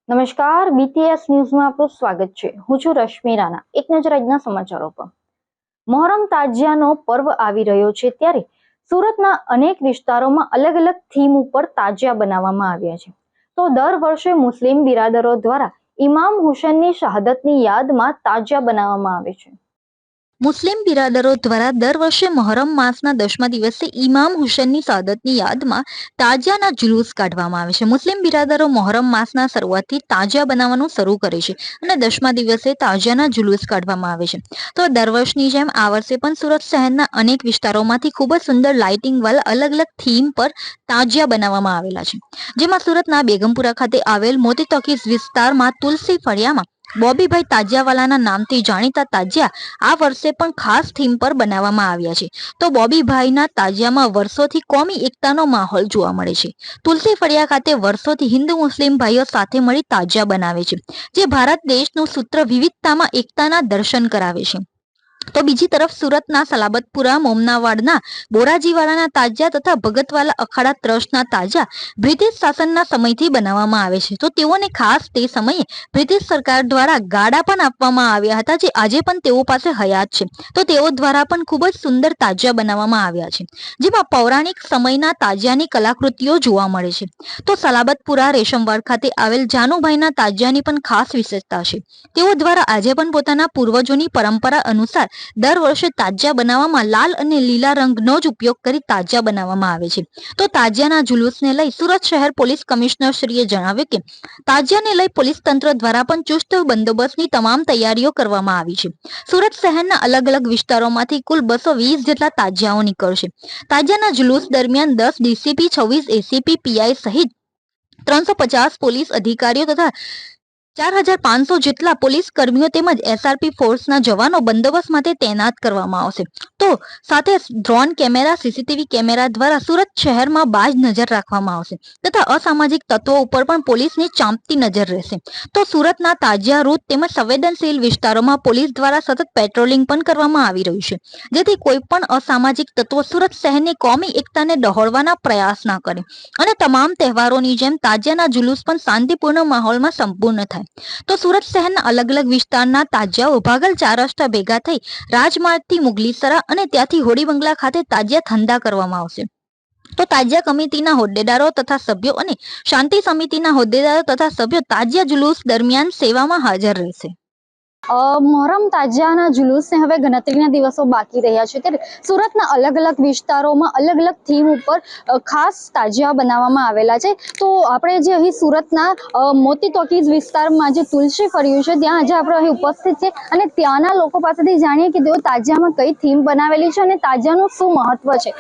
નમસ્કાર, બીટીએસ ન્યૂઝમાં આપનું સ્વાગત છે। હું છું રશ્મિ રાણા। એક નજર આજના સમાચારો પર। મોહરમ તાજિયાનો પર્વ આવી રહ્યો છે ત્યારે સુરતના અનેક વિસ્તારોમાં અલગ અલગ થીમ ઉપર તાજિયા બનાવવામાં આવ્યા છે। તો દર વર્ષે મુસ્લિમ બિરાદરો દ્વારા ઇમામ હુસેનની શહાદતની યાદમાં તાજિયા બનાવવામાં આવે છે। મુસ્લિમ બિરાદરો દ્વારા દર વર્ષે મહોરમ માસના 10મા દિવસે ઇમામ હુસેનની શહાદતની યાદમાં તાજિયાના જુલુસ કાઢવામાં આવે છે। મુસ્લિમ બિરાદરો મહોરમ માસના શરૂઆતથી તાજિયા બનાવવાનું શરૂ કરે છે અને 10મા દિવસે તાજિયાના જુલુસ કાઢવામાં આવે છે। તો દર વર્ષની જેમ આ વર્ષે પણ સુરત શહેરના અનેક વિસ્તારોમાંથી ખૂબ જ સુંદર લાઇટિંગ વાળા અલગ અલગ થીમ પર તાજિયા બનાવવામાં આવેલા છે, જેમાં સુરતના બેગમપુરા ખાતે આવેલ મોતી ટોકીઝ વિસ્તારમાં તુલસી ફળિયામાં બોબીભાઈ તાજિયાવાલાના નામથી જાણીતા તાજિયા આ વર્ષે પણ ખાસ થીમ પર બનાવવામાં આવ્યા છે। તો બોબીભાઈના તાજિયામાં વર્ષોથી કોમી એકતાનો માહોલ જોવા મળે છે। તુલસી ફળિયા ખાતે વર્ષોથી હિન્દુ મુસ્લિમ ભાઈઓ સાથે મળી તાજિયા બનાવે છે, જે ભારત દેશનું સૂત્ર વિવિધતામાં એકતાના દર્શન કરાવે છે। તો બીજી તરફ સુરતના સલાબતપુરા મોમનાવાડના બોરાજીવાળાના તાજિયા તથા ભગતવાલા અખાડા ટ્રસ્ટના તાજિયા બ્રિટિશ શાસનના સમયથી બનાવવામાં આવે છે। તો તેઓને ખાસ તે સમયે બ્રિટિશ સરકાર દ્વારા ગાડા પણ આપવામાં આવ્યા હતા, જે આજે પણ તેઓ પાસે હયાત છે। તો તેઓ દ્વારા પણ ખૂબ જ સુંદર તાજિયા બનાવવામાં આવ્યા છે, જેમાં પૌરાણિક સમયના તાજિયાની કલાકૃતિઓ જોવા મળે છે। તો સલાબતપુરા રેશમવાડ ખાતે આવેલ જાનુભાઈના તાજિયાની પણ ખાસ વિશેષતા છે। તેઓ દ્વારા આજે પણ પોતાના પૂર્વજોની પરંપરા અનુસાર દર વર્ષે તાજિયા બનાવવામાં લાલ અને લીલા રંગનો જ ઉપયોગ કરી તાજિયા બનાવવામાં આવે છે। તો તાજિયાના જુલુસને લઈ સુરત શહેર પોલીસ કમિશનર શ્રીએ જણાવ્યું કે તાજિયાને લઈ પોલીસ તંત્ર દ્વારા પણ ચુસ્ત બંદોબસ્તની તમામ તૈયારીઓ કરવામાં આવી છે। સુરત શહેરના અલગ અલગ વિસ્તારોમાંથી કુલ 220 જેટલા તાજિયાઓ નીકળશે। તાજિયાના જુલુસ દરમિયાન 10 ડીસીપી, 26 એસીપી, પીઆઈ સહિત 350 પોલીસ અધિકારીઓ તથા 4500 જેટલા પોલીસ કર્મીઓ તેમજ એસઆરપી ફોર્સના જવાનો બંદોબસ્ત માટે તૈનાત કરવામાં આવશે। તો સાથે ડ્રોન કેમેરા, સીસીટીવી કેમેરા દ્વારા સુરત શહેરમાં બાજ નજર રાખવામાં આવશે તથા અસામાજિક તત્વો ઉપર પણ પોલીસની ચાંપતી નજર રહેશે। તો સુરતના તાજિયા રૂટ તેમજ સંવેદનશીલ વિસ્તારોમાં પોલીસ દ્વારા સતત પેટ્રોલિંગ પણ કરવામાં આવી રહ્યું છે, જેથી કોઈ પણ અસામાજિક તત્વો સુરત શહેરની કોમી એકતાને ડહોળવાના પ્રયાસ ના કરે અને તમામ તહેવારોની જેમ તાજિયાના જુલુસ પણ શાંતિપૂર્ણ માહોલમાં સંપૂર્ણ થાય। તો સુરત શહેરના અલગ અલગ વિસ્તારના તાજિયાઓ ભાગલ 4 રસ્તા ભેગા થઈ રાજમાર્ગથી મુગલીસરા અને ત્યાંથી હોડી બંગલા ખાતે તાજિયા ઠંડા કરવામાં આવશે। તો તાજિયા કમિટીના હોદ્દેદારો તથા સભ્યો અને શાંતિ સમિતિના હોદ્દેદારો તથા સભ્યો તાજિયા જુલુસ દરમિયાન સેવામાં હાજર રહેશે। મોહરમ તાજિયાના જુલુસને હવે ગણતરીના દિવસો બાકી રહ્યા છે ત્યારે સુરતના અલગ અલગ વિસ્તારોમાં અલગ અલગ થીમ ઉપર ખાસ તાજિયા બનાવવામાં આવેલા છે। તો આપણે જે અહીં સુરતના મોતી ટોકીઝ વિસ્તારમાં જે તુલસી ફળિયું છે ત્યાં આજે આપણે અહીં ઉપસ્થિત છે અને ત્યાંના લોકો પાસેથી જાણીએ કે તેઓ તાજિયામાં કઈ થીમ બનાવેલી છે અને તાજિયાનું શું મહત્વ છે।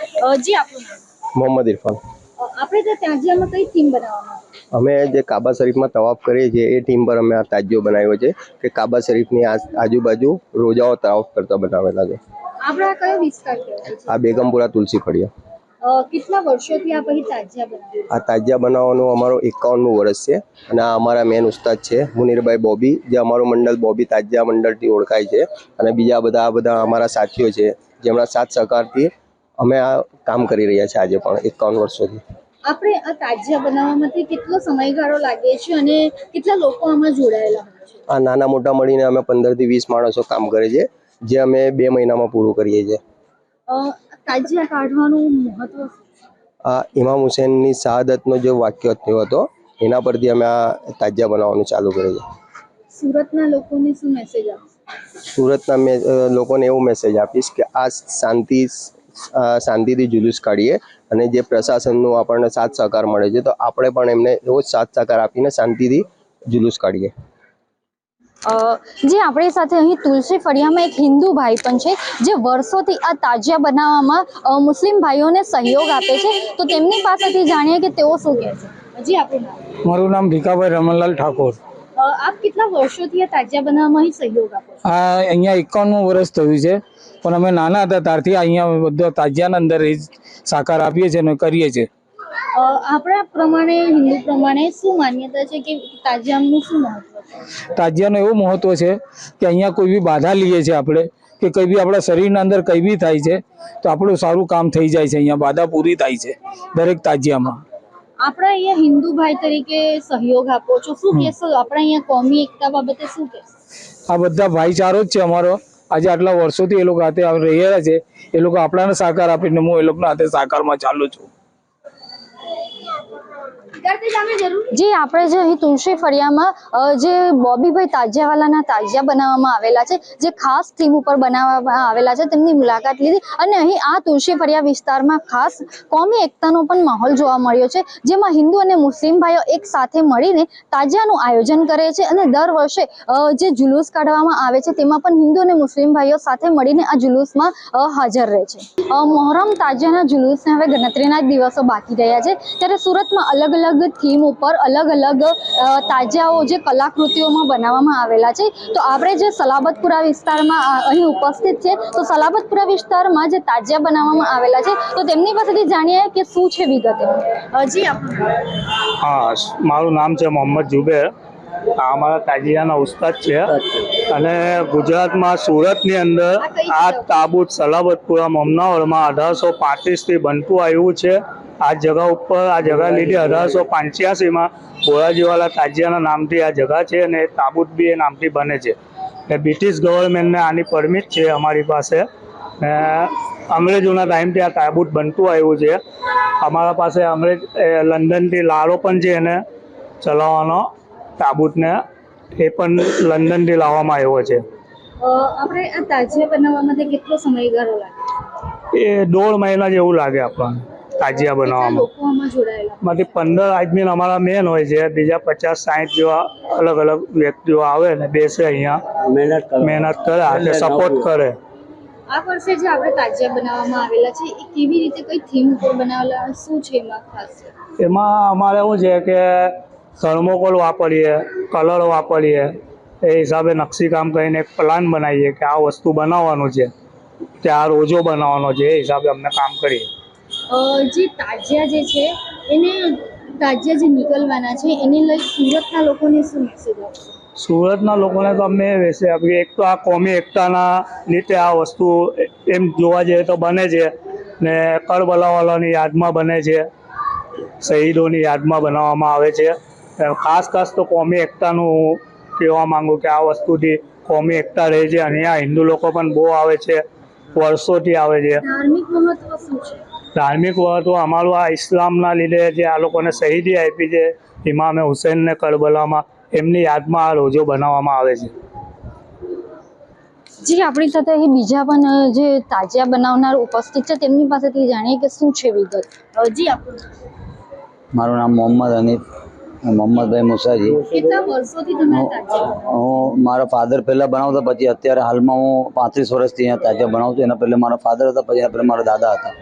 જી આપણું મોહમ્મદ ઇરફાન। આપણે જે તાજિયામાં કઈ થીમ બનાવવામાં અમે જે કાબા શરીફમાં તવાફ કરીએ છીએ એ થીમ પર અમે આ તાજિયો બનાવ્યો છે કે કાબા શરીફની આજુબાજુ રોજાઓ તવાફ કરતા બનાવેલા છે। આપણે આ કયો વિસ્તાર કહેવાય છે? આ બેગમપુરા તુલસી ફળિયા। કેટલા વર્ષોથી આ પછી તાજિયા બનાવે? આ તાજિયા બનાવવાનું અમારો 51મું વર્ષ છે અને આ અમારા મેન ઉસ્તાદ છે મુનીરભાઈ બોબી, જે અમારું મંડળ બોબી તાજિયા મંડળથી ઓળખાય છે અને બીજા બધા અમારા સાથીઓ છે જેમના સાથ સહકારથી અમે આ કામ કરી રહ્યા છીએ આજે પણ 51 વર્ષોથી। આપણે આ તાજિયા બનાવવામાંથી કેટલો સમયગાળો લાગે છે અને કેટલા લોકો આમાં જોડાયેલા હોય છે? આ નાના મોટા મળીને અમે 15 થી 20 માણસો કામ કરે છે, જે અમે 2 મહિનામાં પૂરું કરીએ છીએ। તાજિયા કાઢવાનું મહત્વ આ ઇમામ હુસેનની શહાદતનો જે વાક્ય થયો હતો એના પરથી અમે આ તાજિયા બનાવવાનું ચાલુ કર્યું છે। સુરતના લોકોને શું મેસેજ આપશે? સુરતના લોકોને એવું મેસેજ આપીશ કે આ શાંતિથી જુલુસ કાઢીએ અને જે પ્રશાસનનું આપણને સાથ સહકાર મળે છે તો આપણે પણ એમને એવો જ સાથ સહકાર આપીને શાંતિથી જુલુસ કાઢીએ। જે આપણી સાથે અહીં તુલસી ફળિયામાં એક હિન્દુ ભાઈ પણ છે જે વર્ષોથી આ તાજિયા બનાવવામાં મુસ્લિમ ભાઈઓને સહયોગ આપે છે, તો તેમની પાસેથી જાણીએ કે તેઓ શું કહે છે। જી આપણું નામ? મારું નામ ભીખાભાઈ રમણલાલ ઠાકોર। આપ કેટલા વર્ષોથી આ તાજિયા બનાવવામાં અહીં સહયોગ આપો છો? આ અહીંયા 51મું વર્ષ થયું છે, પણ અમે નાના હતા ત્યારથી અહીંયા બધા તાજિયાના અંદર સાકાર આપીએ છીએ અને કરીએ છીએ। આપણા પ્રમાણે હિન્દુ પ્રમાણે શું માન્યતા છે કે તાજિયાનું શું મહત્વ છે? તાજિયાનું એવું મહત્વ છે કે અહીંયા કોઈ બી બાધા લઈએ છીએ આપણે કે કંઈ બી આપણા શરીરના અંદર કંઈ બી થાય છે તો આપણું સારું કામ થઈ જાય છે, અહીંયા બાધા પૂરી થાય છે દરેક તાજિયામાં। આપણે અહીંયા હિન્દુ ભાઈ તરીકે સહયોગ આપો છો, શું કહેશો? આપણે અહીંયા કોમી એકતા બાબતે શું કહેશો? આ બધા ભાઈચારો જ છે અમારો. આજે આટલા વર્ષોથી એ લોકો હાથે રહ્યા છે, એ લોકો આપણાને સહકાર આપીને હું એ લોકોના હાથે સહકારમાં ચાલુ છું. જી, આપણે જે અહીં તુલસી ફળિયામાં જે બોબીભાઈ તાજિયાવાલાના તાજિયા બનાવવામાં આવેલા છે, જે ખાસ થીમ ઉપર બનાવવામાં આવેલા છે, તેમની મુલાકાત લીધી અને અહીં આ તુલસી ફળિયા વિસ્તારમાં ખાસ કોમી એકતાનો પણ માહોલ જોવા મળ્યો છે, જેમાં હિન્દુ અને મુસ્લિમ ભાઈઓ એક સાથે મળીને તાજિયાનું આયોજન કરે છે અને દર વર્ષે જે જુલુસ કાઢવામાં આવે છે તેમાં પણ હિન્દુ અને મુસ્લિમ ભાઈઓ સાથે મળીને આ જુલુસમાં હાજર રહે છે. મોહરમ તાજિયાના જુલુસને હવે ગણતરીના જ દિવસો બાકી રહ્યા છે, ત્યારે સુરતમાં અલગ અલગ થીમ ઉપર અલગ અલગ તાજિયાઓ જે કલાકૃતિઓમાં બનાવવામાં આવેલા છે. તો આપણે જે સલાબતપુરા વિસ્તારમાં અહીં ઉપસ્થિત છે, તો સલાબતપુરા વિસ્તારમાં જે તાજિયા બનાવવામાં આવેલા છે, તો તેમની પાસેથી જાણીએ કે શું છે વિગતે. જી, હા, મારું નામ છે મોહમ્મદ જુબેર. આ અમારા તાજિયાના ઉસ્તાદ છે અને ગુજરાતમાં સુરતની અંદર આ તાબૂત સલાબતપુરા મમનાવરમાં 1835થી બનતું આવ્યું છે. આ જગા ઉપર આ જગા લીધી 1885માં બોરાજીવાલા તાજિયાના નામથી આ જગા છે અને તાબૂત બી એ નામથી બને છે. એટલે બ્રિટિશ ગવર્મેન્ટને આની પરમિટ છે અમારી પાસે. અંગ્રેજોના ટાઈમથી આ તાબૂત બનતું આવ્યું છે. અમારા પાસે લંડનથી લારો પણ છે એને ચલાવવાનો તાબૂતને, એ પણ લંડનથી લાવવામાં આવ્યો છે. આપણે આ તાજિયા બનાવવામાં કેટલો સમયગાળો લાગે? એ 1.5 મહિના જેવું લાગે આપણને તાજિયા બનાવવામાં. માંથી 15 આદમી અમારા મેન હોય છે, બીજા 50-60 જેવા અલગ અલગ વ્યક્તિઓ આવે ને બેસે અહીંયા મહેનત કરે, હાથે સપોર્ટ કરે. આ વર્ષે જે આપણે તાજિયા બનાવવામાં આવેલા છે, એ કેવી રીતે કઈ થીમ ઉપર બનાવેલા, શું છે એમાં ખાસ? એમાં અમારે એવું છે કે થર્મોકોલ વાપરીએ, કલર વાપરીએ, એ હિસાબે નકશીકામ કરીને એક પ્લાન બનાવીએ કે આ વસ્તુ બનાવવાનું છે, કે આ રોજો બનાવવાનો છે, એ હિસાબે અમને કામ કરીએ. જે તાજિયા જે છે એને તાજિયા જે નીકળવાના છે એને લઈ સુરતના લોકોને શું મેસેજ આપશે? સુરતના લોકોને તો અમને વૈસે આપીએ, એક તો આ કોમી એકતાના લીધે આ વસ્તુ એમ જોવા જઈએ તો બને છે ને કરબલાવાલાની યાદમાં બને છે, શહીદોની યાદમાં બનાવવામાં આવે છે. ખાસ તો કોમી એકતાનું હું કહેવા માંગુ કે આ વસ્તુથી કોમી એકતા રહે છે. અહીંયા હિન્દુ લોકો પણ બહુ આવે છે, વર્ષોથી આવે છે. ધાર્મિક મહત્વ શું છે? ધાર્મિક મહત્વ અમારું આ ઇસ્લામના લીધે જે આ લોકોને શહીદી આપી છે ઇમામે હુસૈનને કરબલામાં, એમની યાદમાં આ રોજો બનાવવામાં આવે છે. જી, આપણી સાથે અહીં બીજા પણ જે તાજિયા બનાવનાર ઉપસ્થિત છે, તેમની પાસેથી જાણીએ કે શું છે વિગત. જી, આપણું મારું નામ મોહમ્મદ હનીફ મોહમ્મદભાઈ મુસાજી. કેટલા વર્ષોથી તમે તાજિયા? હું મારા ફાધર પહેલાં બનાવતા, પછી અત્યારે હાલમાં હું 35 વર્ષથી અહીંયા તાજિયા બનાવું છું. એના પહેલાં મારા ફાધર હતા, પછી એના પહેલાં મારા દાદા હતા.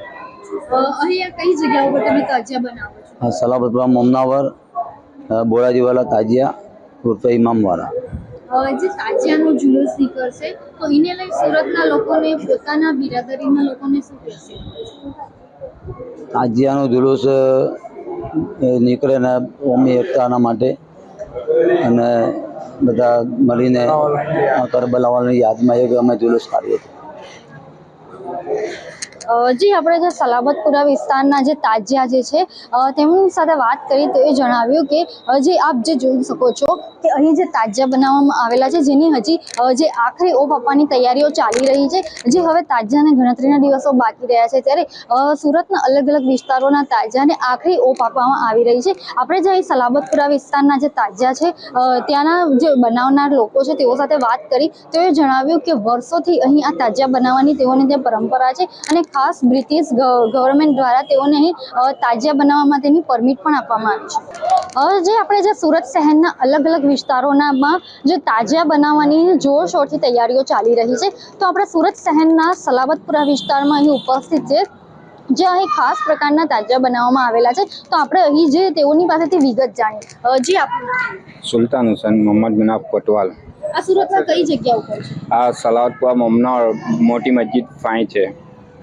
અહીંયા કઈ જગ્યા ઉપર તમે તાજિયા બનાવો છો? સલાબતપુરા મમનાવર બોરાજીવાલા તાજિયા ઉર્ફે ઇમામવાળા. જે તાજિયાનો જુલુસ નીકળશે, તો એને લઈ સુરતના લોકોને, પોતાના બિરાદરીના લોકોને શું કહેશે? તાજિયાનો જુલુસ નીકળે ને કોમી એકતાના માટે, અને બધા મળીને કરબલાવાલાની યાદમાં એક અમે જુલુસ કાઢીએ છીએ. જી, આપણે જે સલાબતપુરા વિસ્તારના જે તાજિયા જે છે તેમની સાથે વાત કરી તો એ જણાવ્યું કે જે આપ જે જોઈ શકો છો કે અહીં જે તાજિયા બનાવવામાં આવેલા છે, જેની હજી જે આખરી ઓપ આપવાની તૈયારીઓ ચાલી રહી છે, જે હવે તાજિયાને ગણતરીના દિવસો બાકી રહ્યા છે, ત્યારે સુરતના અલગ અલગ વિસ્તારોના તાજિયાને આખરી ઓપ આપવામાં આવી રહી છે. આપણે જે અહીં સલાબતપુરા વિસ્તારના જે તાજિયા છે ત્યાંના જે બનાવનાર લોકો છે તેઓ સાથે વાત કરી તો એ જણાવ્યું કે વર્ષોથી અહીં આ તાજિયા બનાવવાની તેઓની જે પરંપરા છે અને ખાસ બ્રિટિશ ગવર્મેન્ટ દ્વારા તેઓને અહીં તાજિયા બનાવવા માટેની પરમિટ પણ આપવામાં આવી છે. જે આપણે જે સુરત શહેરના અલગ અલગ વિસ્તારોનામાં જે તાજિયા બનાવવાની જોરશોરથી તૈયારીઓ ચાલી રહી છે, તો આપણે સુરત શહેરના સલાબતપુરા વિસ્તારમાં અહીં ઉપસ્થિત છે, જે અહીં ખાસ પ્રકારના તાજિયા બનાવવામાં આવેલા છે. તો આપણે અહીં જે તેઓની પાસેથી વિગત જાણીએ. જી, આપણું સુલતાન હુસૈન મોહમ્મદ બિનાફ કોટવાલ. આ સુરતમાં કઈ જગ્યા ઉપર છે? આ સલાવતપુરા મમનાવર મોટી મસ્જિદ ફાઈ છે.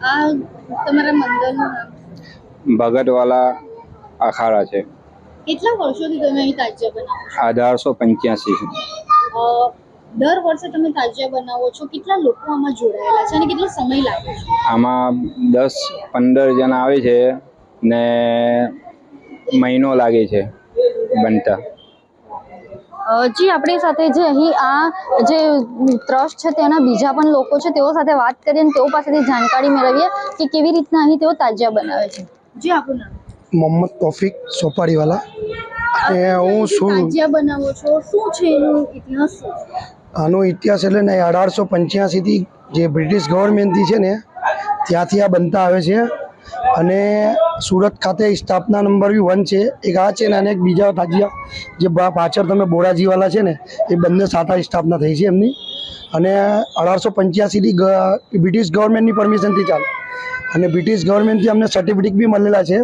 આ તમારા મંદિરનું નામ? ભગતવાલા અખાડા છે. કેટલા વર્ષોથી તમે અહીં તાજિયા બનાવો છો? 1885. દર વર્ષે તમે તાજિયા બનાવો છો, કેટલા લોકો આમાં જોડાયેલા છે અને કેટલો સમય લાગે છે? આમાં 10-15 જણા આવે છે ને મહિનો લાગે છે બનતા. જી આપણી સાથે જે અહીં આ જે ટ્રસ્ટ છે તેના બીજા પણ લોકો છે તેઓ સાથે વાત કરીએ અને તેઓ પાસેથી જાણકારી મેળવીએ કે કેવી રીતના અહીં તેઓ તાજિયા બનાવે છે. જી આપણું નામ? મોહમ્મદ તોફિક સોપારીવાલા. અને હું શું તાજિયા બનાવો છો, શું છે એનો ઇતિહાસ શું છે? આનો ઇતિહાસ એટલે ને 1885થી જે બ્રિટિશ ગવર્મેન્ટથી છે ને ત્યાંથી આ બનતા આવે છે. અને સુરત ખાતે સ્થાપના નંબર બી 1 છે. એક આ છે ને અને એક બીજા તાજિયા જે પાછળ તમે બોરાજીવાલા છે ને એ બંને સાથે સ્થાપના થઈ છે એમની. અને 1885થી બ્રિટિશ ગવર્મેન્ટની પરમિશનથી ચાલે અને બ્રિટિશ ગવર્મેન્ટથી અમને સર્ટિફિકેટ બી મળેલા છે.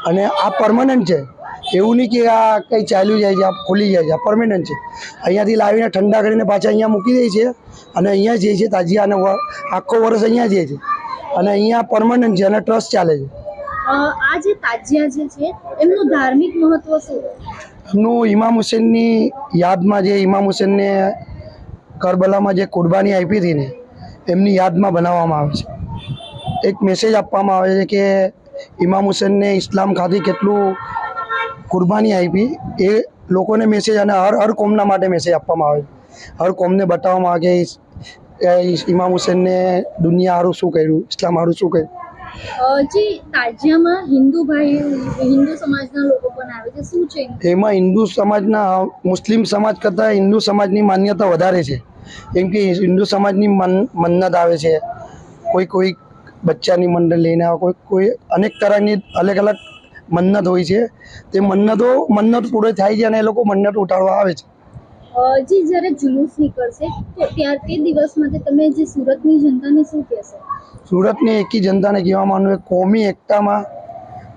અને આ પરમનન્ટ છે, એવું નહીં કે આ કંઈ ચાલ્યું જાય છે, આ ખુલી જાય છે, આ પરમનન્ટ છે. અહીંયાથી લાવીને ઠંડા કરીને પાછા અહીંયા મૂકી દે છે અને અહીંયા જઈએ છે તાજિયા અને આખો વર્ષ અહીંયા જઈએ છે અને અહીંયા પરમનન્ટ છે અને ટ્રસ્ટ ચાલે છે. આ જે તાજિયા જે છે એમનું ધાર્મિક મહત્વ શું? એમનું ઇમામ હુસેનની યાદમાં જે ઇમામ હુસેનને કરબલામાં જે કુરબાની આપી હતી ને એમની યાદમાં બનાવવામાં આવે છે. એક મેસેજ આપવામાં આવે છે કે ઇમામ હુસેનને ઇસ્લામ ખાતે કેટલું કુરબાની આપી એ લોકોને મેસેજ અને હર કોમના માટે મેસેજ આપવામાં આવે છે. હર કોમને બતાવવામાં આવે કે ઇમામ હુસેનને દુનિયા હારું શું કર્યું, ઇસ્લામ હારું શું કર્યું. જે તાજિયામાં હિન્દુ સમાજના લોકો પણ આવે છે, શું છે? એમાં હિન્દુ સમાજના મુસ્લિમ સમાજ કરતાં હિન્દુ સમાજની માન્યતા વધારે છે. કેમ કે હિન્દુ સમાજની મન્નત આવે છે, કોઈ બચ્ચાની મંડળ લઈને આવે, કોઈ અનેક તરહની અલગ અલગ મન્નત હોય છે. તે મન્નત પૂરી થાય છે અને એ લોકો મન્નત ઉતારવા આવે છે. જી જ્યારે જુલુસ નીકળશે તો તે દિવસ માટે તમે જે સુરતની જનતાને શું કહેશો? સુરતની એકી જનતાને કહેવા માંગુ કોમી એકતામાં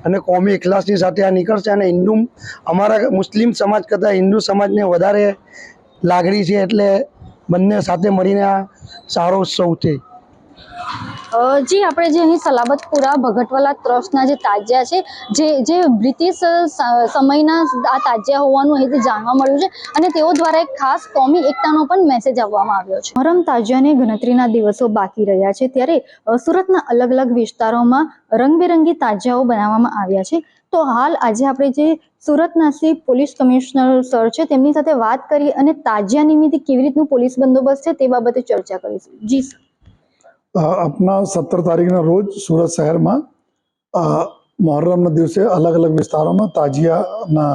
અને કોમી એકલાસની સાથે આ નીકળશે. અને અમારા મુસ્લિમ સમાજ કરતાં હિન્દુ સમાજને વધારે લાગણી છે, એટલે બંને સાથે મળીને આ સારો ઉત્સવ છે. જી આપણે જે અહીં સલાબતપુરા ભગતવાલા ટ્રસ્ટના જે તાજિયા છે જે બ્રિટિશ સમયના આ તાજિયા હોવાનું અહીંથી જાણવા મળ્યું છે અને તેઓ દ્વારા એક ખાસ કોમી એકતાનો પણ મેસેજ આપવામાં આવ્યો છે. મહોરમ તાજિયાને ગણતરીના દિવસો બાકી રહ્યા છે ત્યારે સુરતના અલગ અલગ વિસ્તારોમાં રંગબેરંગી તાજિયાઓ બનાવવામાં આવ્યા છે. તો હાલ આજે આપણે જે સુરતના પોલીસ કમિશનર સર છે તેમની સાથે વાત કરી અને તાજિયા નિમિત્તે કેવી રીતનું પોલીસ બંદોબસ્ત છે તે બાબતે ચર્ચા કરીશું. જી સર. આપના 17 તારીખના રોજ સુરત શહેરમાં મહોરમના દિવસે અલગ અલગ વિસ્તારોમાં તાજિયાના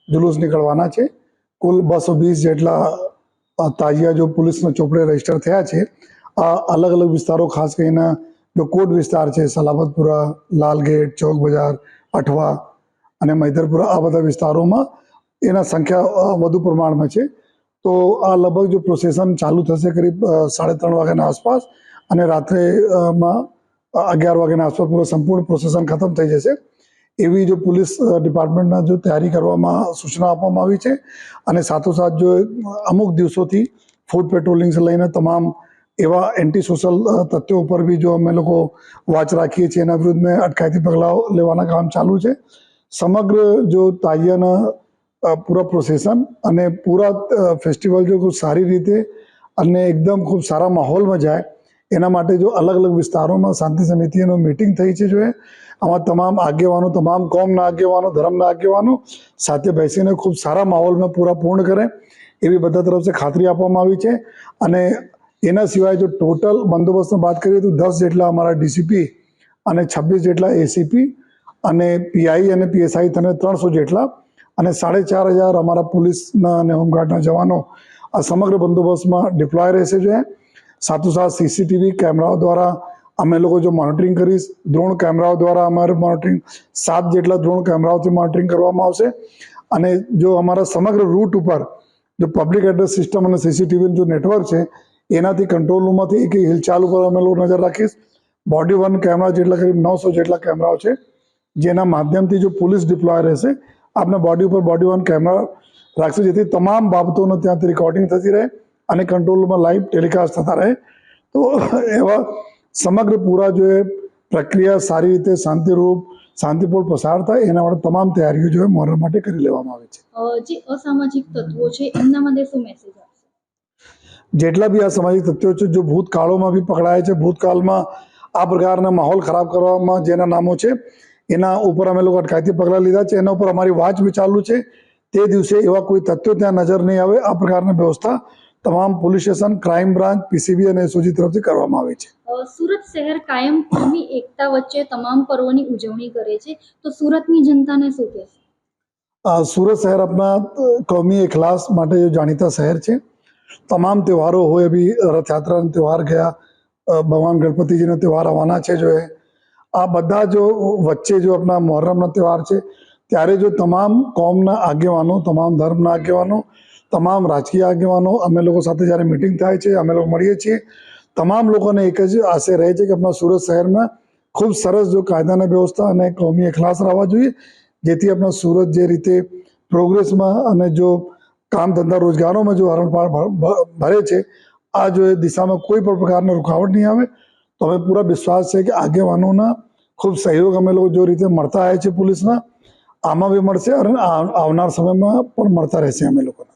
જુલુસ નીકળવાના છે. કુલ 220 જેટલા તાજિયા જો પોલીસના ચોપડે રજીસ્ટર થયા છે. આ અલગ અલગ વિસ્તારો ખાસ કરીને જો કોટ વિસ્તાર છે, સલાબતપુરા, લાલગેટ, ચોક બજાર, અઠવા અને મૈદરપુરા, આ બધા વિસ્તારોમાં એના સંખ્યા વધુ પ્રમાણમાં છે. તો આ લગભગ જો પ્રોસેસન ચાલુ થશે કરીબ 3:30 વાગ્યાના આસપાસ અને રાત્રે માં 11 વાગ્યાના આસપાસ પૂરો સંપૂર્ણ પ્રોસેસન ખતમ થઈ જશે. એવી જો પોલીસ ડિપાર્ટમેન્ટના જો તૈયારી કરવામાં સૂચના આપવામાં આવી છે. અને સાથોસાથ જો અમુક દિવસોથી ફૂડ પેટ્રોલિંગ લઈને તમામ એવા એન્ટી સોશિયલ તથ્યો ઉપર બી જો અમે લોકો વોચ રાખીએ છીએ, એના વિરુદ્ધ મેં અટકાયતી પગલાઓ લેવાના કામ ચાલુ છે. સમગ્ર જો તાજિયાના પૂરા પ્રોસેસન અને પૂરા ફેસ્ટિવલ જો ખૂબ સારી રીતે અને એકદમ ખૂબ સારા માહોલમાં જાય એના માટે જો અલગ અલગ વિસ્તારોમાં શાંતિ સમિતિનો મિટિંગ થઈ છે. જો આમાં તમામ આગેવાનો, તમામ કોમના આગેવાનો, ધર્મના આગેવાનો સાથે બેસીને ખૂબ સારા માહોલમાં પૂર્ણ કરે એવી બધા તરફથી ખાતરી આપવામાં આવી છે. અને એના સિવાય જો ટોટલ બંદોબસ્તની વાત કરીએ તો 10 જેટલા અમારા ડીસીપી અને 26 જેટલા એસીપી અને પીઆઈ અને પીએસઆઈ અને 300 જેટલા અને 4,500 અમારા પોલીસના અને હોમગાર્ડના જવાનો આ સમગ્ર બંદોબસ્તમાં ડિપ્લોય રહેશે. જો સાથોસાથ સીસીટીવી કેમેરાઓ દ્વારા અમે લોકો જો મોનિટરિંગ કરીશ, ડ્રોન કેમેરાઓ દ્વારા અમારે મોનિટરિંગ 7 જેટલા ડ્રોન કેમેરાઓથી મોનિટરિંગ કરવામાં આવશે. અને જો અમારા સમગ્ર રૂટ ઉપર જો પબ્લિક એડ્રેસ સિસ્ટમ અને સીસીટીવીનું જો નેટવર્ક છે એનાથી કંટ્રોલ રૂમમાંથી એક હિલચાલ ઉપર અમે લોકો નજર રાખીશ. બોડી 1 કેમેરા જેટલા કરીબ 900 જેટલા કેમેરાઓ છે જેના માધ્યમથી જો પોલીસ ડિપ્લોય રહેશે. આપણે બોડી ઉપર બોડી 1 કેમેરા રાખશે જેથી તમામ બાબતોનો ત્યાંથી રેકોર્ડિંગ થતી રહે અને કંટ્રોલ રૂમમાં લાઈવ ટેલિકાસ્ટ થતા રહે. તો એવા સમગ્ર પૂરા જો પ્રક્રિયા સારી રીતે શાંતિપૂર્ણ પસાર થાય એના માટે તમામ તૈયારીઓ જો મહોરમ માટે કરી લેવામાં આવે છે. જે અસામાજિક તત્વો છે એમના માટે શું મેસેજ આપશે? જેટલા બી અસામાજિક તત્વો છે જો ભૂતકાળોમાં બી પકડાયા છે, ભૂતકાળમાં આ પ્રકારના માહોલ ખરાબ કરવામાં જેના નામો છે એના ઉપર અમે લોકો અટકાયતી પગલાં લીધા છે. એના ઉપર અમારી વાચ બી ચાલુ છે. તે દિવસે એવા કોઈ તથ્યો ત્યાં નજર નહીં આવે આ પ્રકારની વ્યવસ્થા તમામ police station, crime branch, PCB અને એસઓજી તરફથી કરવામાં આવે છે. સુરત શહેર કાયમ કોમી એકતા વચ્ચે તમામ પર્વોની ઉજવણી કરે છે, તો સુરતની જનતાને શું કહેશે? सूरत शहर अपना कौमी इखलास માટે जो જાણીતા શહેર છે. તમામ તહેવારો હોય, અભી રથ યાત્રાનો તહેવાર ગયા, ભગવાન ગણપતિજીનો તહેવાર આવવાના છે. જો આ બધા જો વચ્ચે જો આપણા મોહર્રમનો તહેવાર છે, ત્યારે જો તમામ કોમના આગેવાનો, તમામ ધર્મના આગેવાનો, તમામ રાજકીય આગેવાનો અમે લોકો સાથે જ્યારે મિટિંગ થાય છે, અમે લોકો મળીએ છીએ, તમામ લોકોને એક જ આશય રહે છે કે આપણા સુરત શહેરમાં ખૂબ સરસ જો કાયદાની વ્યવસ્થા અને કોમી ઇખલાસ રહેવા જોઈએ, જેથી આપણા સુરત જે રીતે પ્રોગ્રેસમાં અને જો કામ ધંધા રોજગારોમાં જો હરણફાળ ભરે છે, આ જો એ દિશામાં કોઈ પણ પ્રકારની રૂકાવટ નહીં આવે. તો અમે પૂરા વિશ્વાસ છે કે આગેવાનોના ખૂબ સહયોગ અમે લોકો જો રીતે મળતા આવ્યા છે પોલીસના, આમાં બી મળશે અને આવનાર સમયમાં પણ મળતા રહેશે અમે લોકોને.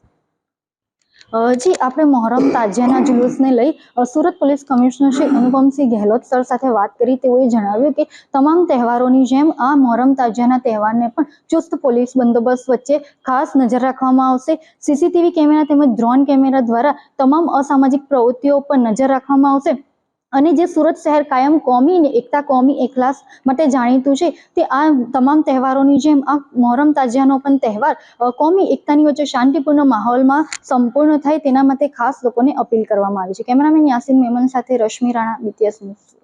જી, આપણે મોહરમ તાજિયાના જુલુસને લઈ Surat police commissioner Shri Anupamsinh Gehlot sir સાથે વાત કરી. તેઓએ જણાવ્યું કે તમામ તહેવારોની જેમ આ મોહરમ તાજિયાના તહેવારને પણ ચુસ્ત પોલીસ બંદોબસ્ત વચ્ચે ખાસ નજર રાખવામાં આવશે. સીસીટીવી કેમેરા તેમજ ડ્રોન કેમેરા દ્વારા તમામ અસામાજિક પ્રવૃત્તિઓ પર નજર રાખવામાં આવશે. અને જે સુરત શહેર કાયમ કોમી ને એકતા, કોમી એકલાસ માટે જાણીતું છે, તે આ તમામ તહેવારોની જેમ આ મોહરમ તાજિયાનો પણ તહેવાર કોમી એકતાની વચ્ચે શાંતિપૂર્ણ માહોલમાં સંપૂર્ણ થાય તેના માટે ખાસ લોકોને અપીલ કરવામાં આવી છે. કેમેરામેન યાસીન મેમન સાથે રશ્મિ રાણા, BTS ન્યૂઝ.